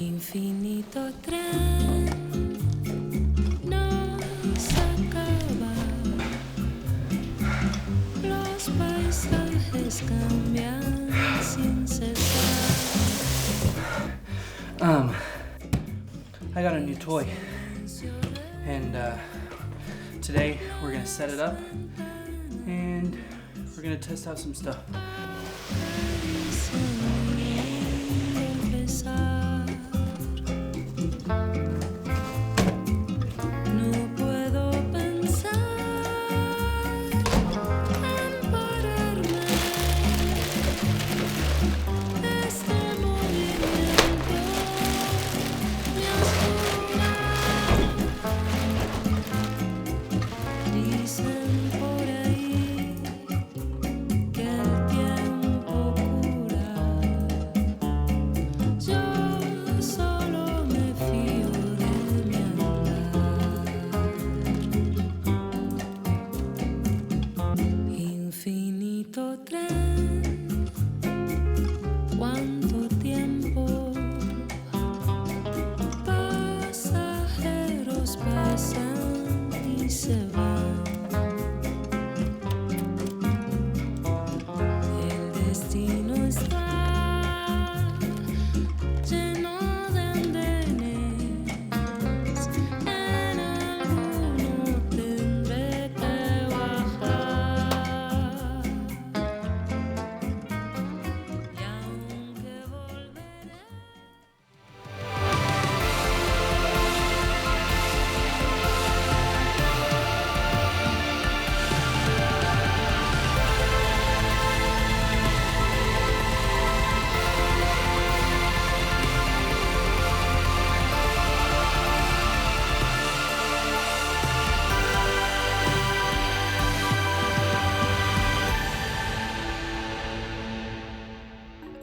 Infinito tren nos acaba, los paisajes cambian sin cesar. I got a new toy, and today we're gonna set it up and we're gonna test out some stuff. Infinito tren, cuánto tiempo, pasajeros pasan y se van. El destino está lleno de andenes, en alguno tendré que bajar. Y aunque volveré.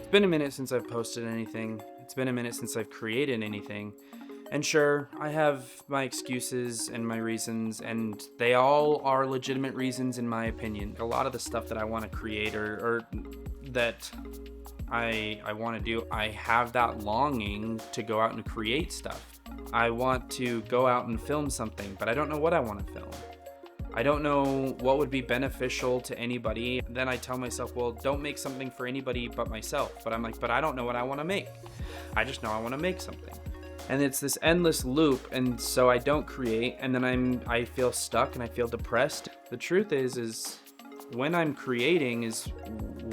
It's been a minute since I've posted anything. It's been a minute since I've created anything. And sure, I have my excuses and my reasons, and they all are legitimate reasons in my opinion. A lot of the stuff that I want to create or that I want to do, I have that longing to go out and create stuff. I want to go out and film something, but I don't know what I want to film. I don't know what would be beneficial to anybody. Then I tell myself, well, don't make something for anybody but myself. But I'm like, but I don't know what I want to make. I just know I want to make something. And it's this endless loop, and so I don't create, and then I feel stuck and I feel depressed. The truth is when I'm creating is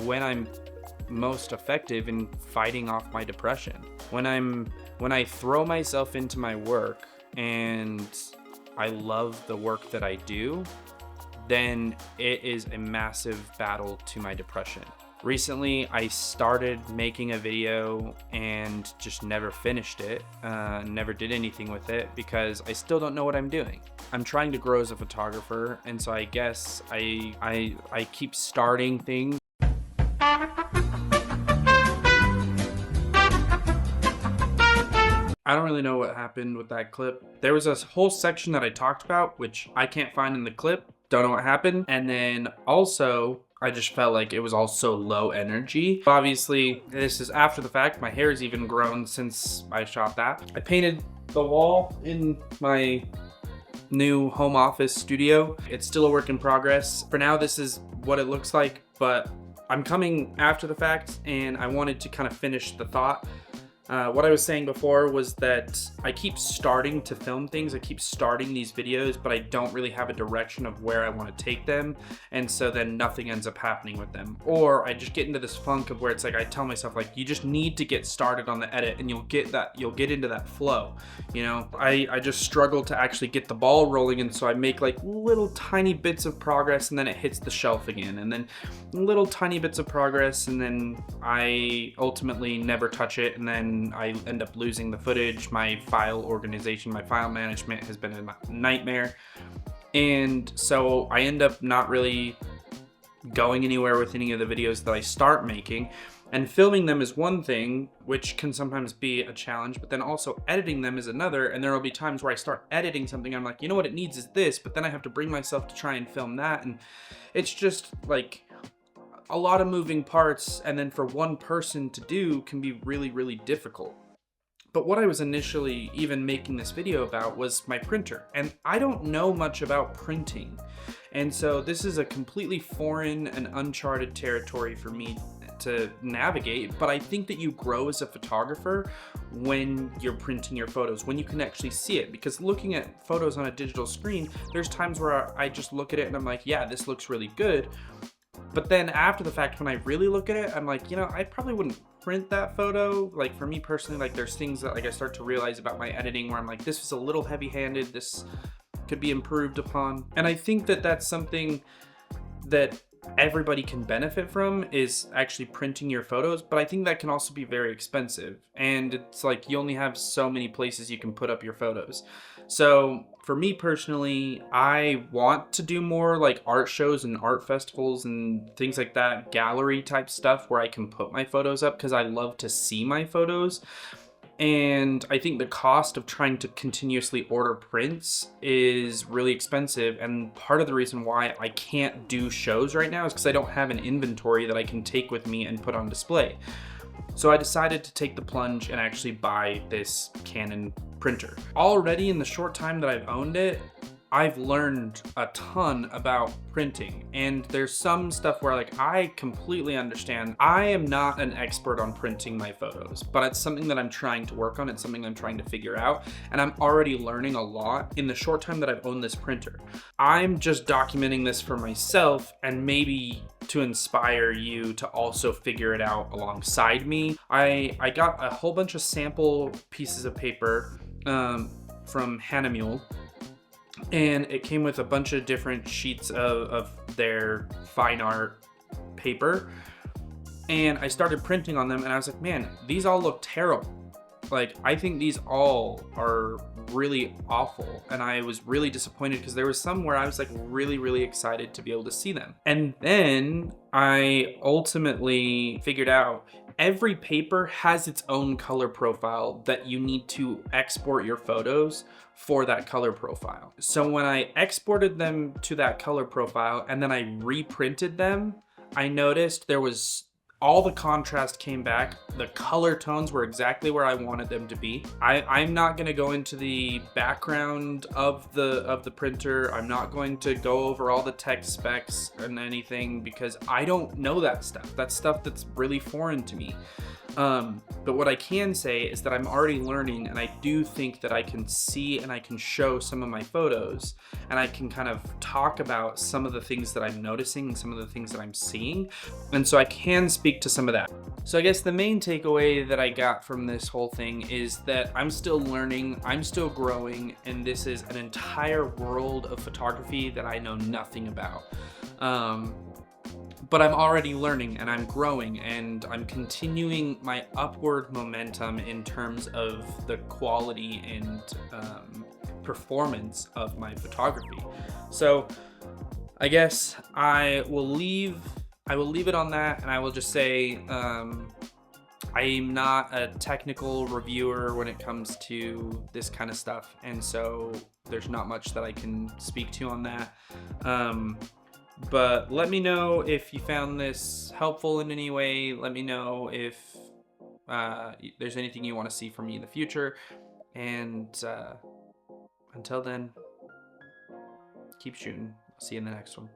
when I'm most effective in fighting off my depression. When I throw myself into my work and I love the work that I do, then it is a massive battle to my depression. Recently, I started making a video and just never finished it, never did anything with it because I still don't know what I'm doing. I'm trying to grow as a photographer, and so I guess I keep starting things. I don't really know what happened with that clip. There was a whole section that I talked about, which I can't find in the clip. Don't know what happened. And then also, I just felt like it was all so low energy. Obviously, this is after the fact. My hair's even grown since I shot that. I painted the wall in my new home office studio. It's still a work in progress. For now, this is what it looks like, but I'm coming after the fact and I wanted to kind of finish the thought. What I was saying before was that I keep starting to film things, I keep starting these videos, but I don't really have a direction of where I want to take them, and so then nothing ends up happening with them. Or I just get into this funk of where it's like I tell myself like, you just need to get started on the edit and you'll get into that flow, you know? I just struggle to actually get the ball rolling, and so I make like little tiny bits of progress and then it hits the shelf again, and then little tiny bits of progress, and then I ultimately never touch it, and then I end up losing the footage. My file organization, my file management has been a nightmare. And so I end up not really going anywhere with any of the videos that I start making. And filming them is one thing, which can sometimes be a challenge, but then also editing them is another. And there will be times where I start editing something, I'm like, you know what it needs is this, but then I have to bring myself to try and film that. And it's just like a lot of moving parts, and then for one person to do can be really, really difficult. But what I was initially even making this video about was my printer, and I don't know much about printing. And so this is a completely foreign and uncharted territory for me to navigate, but I think that you grow as a photographer when you're printing your photos, when you can actually see it. Because looking at photos on a digital screen, there's times where I just look at it and I'm like, yeah, this looks really good. But then after the fact, when I really look at it, I'm like, you know, I probably wouldn't print that photo. Like for me personally, like there's things that like I start to realize about my editing where I'm like, this was a little heavy-handed, this could be improved upon. And I think that that's something that everybody can benefit from, is actually printing your photos, but I think that can also be very expensive, and it's like you only have so many places you can put up your photos. So for me personally, I want to do more like art shows and art festivals and things like that, gallery type stuff where I can put my photos up, because I love to see my photos. And I think the cost of trying to continuously order prints is really expensive. And part of the reason why I can't do shows right now is because I don't have an inventory that I can take with me and put on display. So I decided to take the plunge and actually buy this Canon printer. Already in the short time that I've owned it, I've learned a ton about printing, and there's some stuff where like I completely understand. I am not an expert on printing my photos, but it's something that I'm trying to work on. It's something I'm trying to figure out, and I'm already learning a lot in the short time that I've owned this printer. I'm just documenting this for myself and maybe to inspire you to also figure it out alongside me. I got a whole bunch of sample pieces of paper from Hahnemühle, and it came with a bunch of different sheets of their fine art paper, and I started printing on them, and I was like, man, these all look terrible. Like, I think these all are really awful, and I was really disappointed because there was some where I was like really excited to be able to see them. And then I ultimately figured out every paper has its own color profile that you need to export your photos for that color profile. So when I exported them to that color profile and then I reprinted them, I noticed there was all the contrast came back. The color tones were exactly where I wanted them to be. I'm not gonna go into the background of the printer. I'm not going to go over all the tech specs and anything because I don't know that stuff. That's stuff that's really foreign to me. But what I can say is that I'm already learning, and I do think that I can see and I can show some of my photos, and I can kind of talk about some of the things that I'm noticing and some of the things that I'm seeing. And so I can speak to some of that. So I guess the main takeaway that I got from this whole thing is that I'm still learning, I'm still growing, and this is an entire world of photography that I know nothing about. But I'm already learning and I'm growing and I'm continuing my upward momentum in terms of the quality and performance of my photography. So I guess I will leave it on that, and I will just say I'm not a technical reviewer when it comes to this kind of stuff, and so there's not much that I can speak to on that. But let me know if you found this helpful in any way. Let me know if there's anything you want to see from me in the future. And until then, keep shooting. I'll see you in the next one.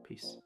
Peace.